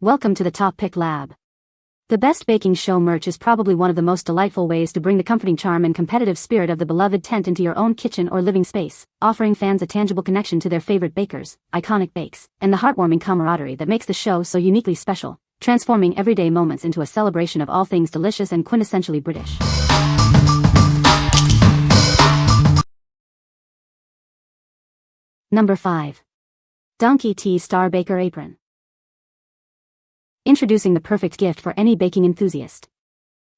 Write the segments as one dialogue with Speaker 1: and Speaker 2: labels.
Speaker 1: Welcome to the TopPick Lab. The best baking show merch is probably one of the most delightful ways to bring the comforting charm and competitive spirit of the beloved tent into your own kitchen or living space, offering fans a tangible connection to their favorite bakers, iconic bakes, and the heartwarming camaraderie that makes the show so uniquely special, transforming everyday moments into a celebration of all things delicious and quintessentially British. Number 5. Donkey Tea Star Baker Apron. Introducing the perfect gift for any baking enthusiast.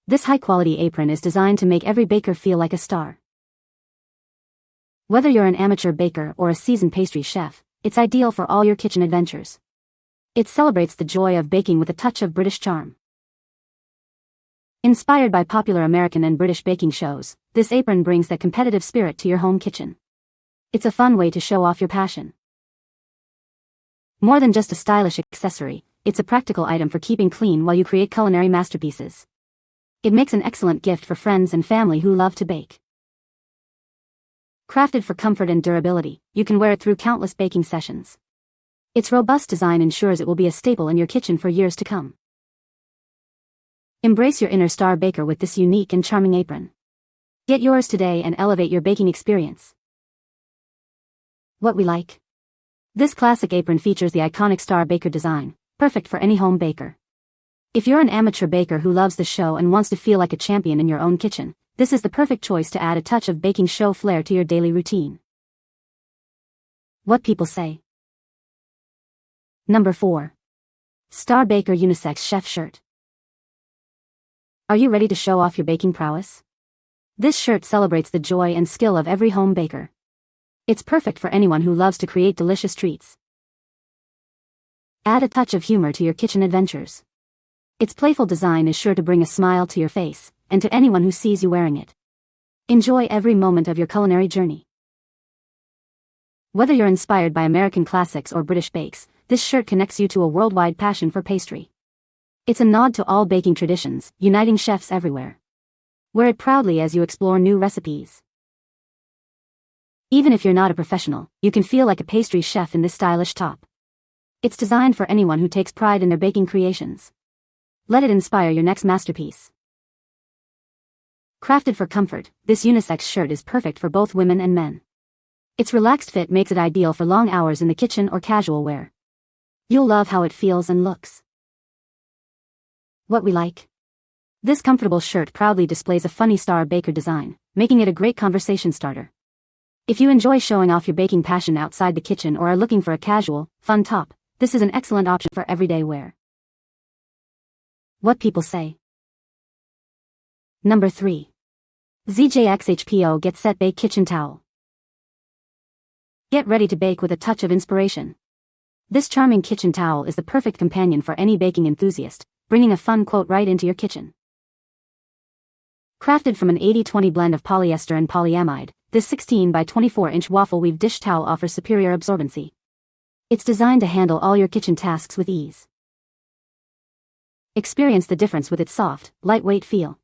Speaker 1: This high-quality apron is designed to make every baker feel like a star. Whether you're an amateur baker or a seasoned pastry chef, it's ideal for all your kitchen adventures. It celebrates the joy of baking with a touch of British charm. Inspired by popular American and British baking shows, this apron brings that competitive spirit to your home kitchen. It's a fun way to show off your passion. More than just a stylish accessory, it's a practical item for keeping clean while you create culinary masterpieces. It makes an excellent gift for friends and family who love to bake. Crafted for comfort and durability, you can wear it through countless baking sessions. Its robust design ensures it will be a staple in your kitchen for years to come. Embrace your inner star baker with this unique and charming apron. Get yours today and elevate your baking experience. What we like. This classic apron features the iconic star baker design, perfect for any home baker. If you're an amateur baker who loves the show and wants to feel like a champion in your own kitchen, this is the perfect choice to add a touch of baking show flair to your daily routine. What people say. Number 4. Star Baker Unisex Chef Shirt. Are you ready to show off your baking prowess? This shirt celebrates the joy and skill of every home baker. It's perfect for anyone who loves to create delicious treats. Add a touch of humor to your kitchen adventures. Its playful design is sure to bring a smile to your face, and to anyone who sees you wearing it. Enjoy every moment of your culinary journey. Whether you're inspired by American classics or British bakes, this shirt connects you to a worldwide passion for pastry. It's a nod to all baking traditions, uniting chefs everywhere. Wear it proudly as you explore new recipes. Even if you're not a professional, you can feel like a pastry chef in this stylish top. It's designed for anyone who takes pride in their baking creations. Let it inspire your next masterpiece. Crafted for comfort, this unisex shirt is perfect for both women and men. Its relaxed fit makes it ideal for long hours in the kitchen or casual wear. You'll love how it feels and looks. What we like. This comfortable shirt proudly displays a funny star baker design, making it a great conversation starter. If you enjoy showing off your baking passion outside the kitchen or are looking for a casual, fun top, this is an excellent option for everyday wear. What people say. Number 3. ZJXHPO Get Set Bake Kitchen Towel. Get ready to bake with a touch of inspiration. This charming kitchen towel is the perfect companion for any baking enthusiast, bringing a fun quote right into your kitchen. Crafted from an 80-20 blend of polyester and polyamide, this 16 by 24-inch waffle weave dish towel offers superior absorbency. It's designed to handle all your kitchen tasks with ease. Experience the difference with its soft, lightweight feel.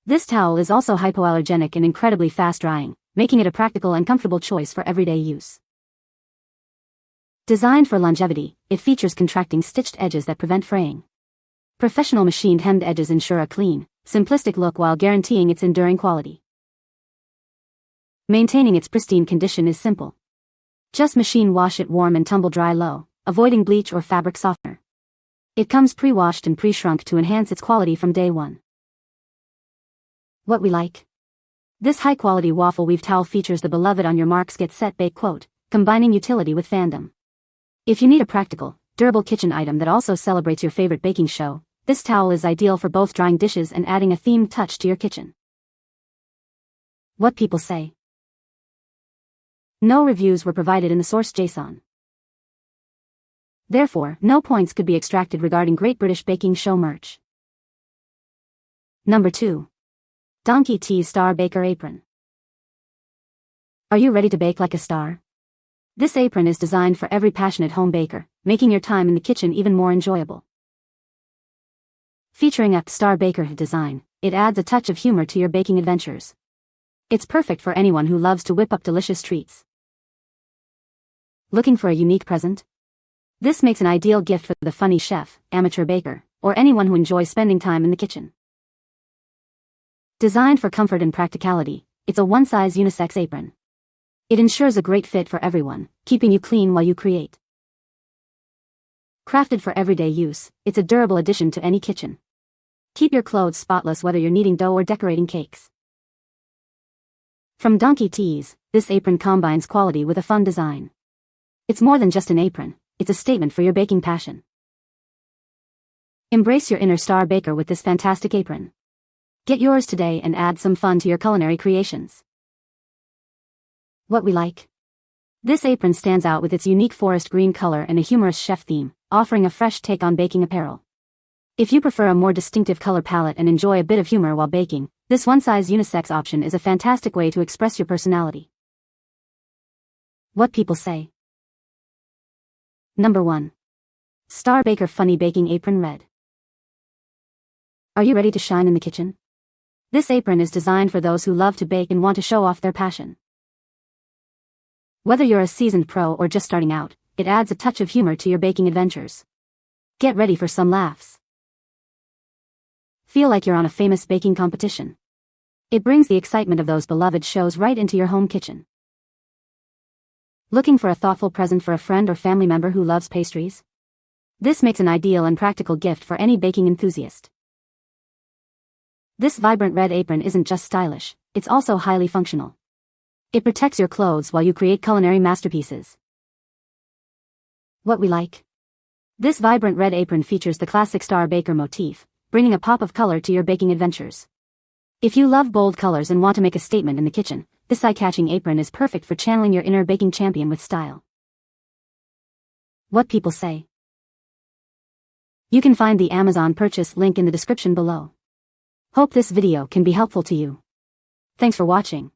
Speaker 1: This towel is also hypoallergenic and incredibly fast-drying, making it a practical and comfortable choice for everyday use. Designed for longevity, it features contracting stitched edges that prevent fraying. Professional machined hemmed edges ensure a clean, simplistic look while guaranteeing its enduring quality. Maintaining its pristine condition is simple. Just machine wash it warm and tumble dry low, avoiding bleach or fabric softener. It comes pre-washed and pre-shrunk to enhance its quality from day one. What we like. This high-quality waffle weave towel features the beloved "on your marks get set bake" quote, combining utility with fandom. If you need a practical, durable kitchen item that also celebrates your favorite baking show, this towel is ideal for both drying dishes and adding a themed touch to your kitchen. What people say. No reviews were provided in the source JSON. Therefore, no points could be extracted regarding Great British Baking Show merch. Number 2. Donkey Tea Star Baker Apron. Are you ready to bake like a star? This apron is designed for every passionate home baker, making your time in the kitchen even more enjoyable. Featuring a star baker design, it adds a touch of humor to your baking adventures. It's perfect for anyone who loves to whip up delicious treats. Looking for a unique present? This makes an ideal gift for the funny chef, amateur baker, or anyone who enjoys spending time in the kitchen. Designed for comfort and practicality, it's a one-size unisex apron. It ensures a great fit for everyone, keeping you clean while you create. Crafted for everyday use, it's a durable addition to any kitchen. Keep your clothes spotless whether you're kneading dough or decorating cakes. From Donkey Tees, this apron combines quality with a fun design. It's more than just an apron, it's a statement for your baking passion. Embrace your inner star baker with this fantastic apron. Get yours today and add some fun to your culinary creations. What we like. This apron stands out with its unique forest green color and a humorous chef theme, offering a fresh take on baking apparel. If you prefer a more distinctive color palette and enjoy a bit of humor while baking, this one-size unisex option is a fantastic way to express your personality. What people say. Number 1. Star Baker Funny Baking Apron Red. Are you ready to shine in the kitchen? This apron is designed for those who love to bake and want to show off their passion. Whether you're a seasoned pro or just starting out, it adds a touch of humor to your baking adventures. Get ready for some laughs. Feel like you're on a famous baking competition. It brings the excitement of those beloved shows right into your home kitchen. Looking for a thoughtful present for a friend or family member who loves pastries? This makes an ideal and practical gift for any baking enthusiast. This vibrant red apron isn't just stylish, it's also highly functional. It protects your clothes while you create culinary masterpieces. What we like. This vibrant red apron features the classic Star Baker motif, bringing a pop of color to your baking adventures. If you love bold colors and want to make a statement in the kitchen, this eye-catching apron is perfect for channeling your inner baking champion with style. What people say. You can find the Amazon purchase link in the description below. Hope this video can be helpful to you. Thanks for watching.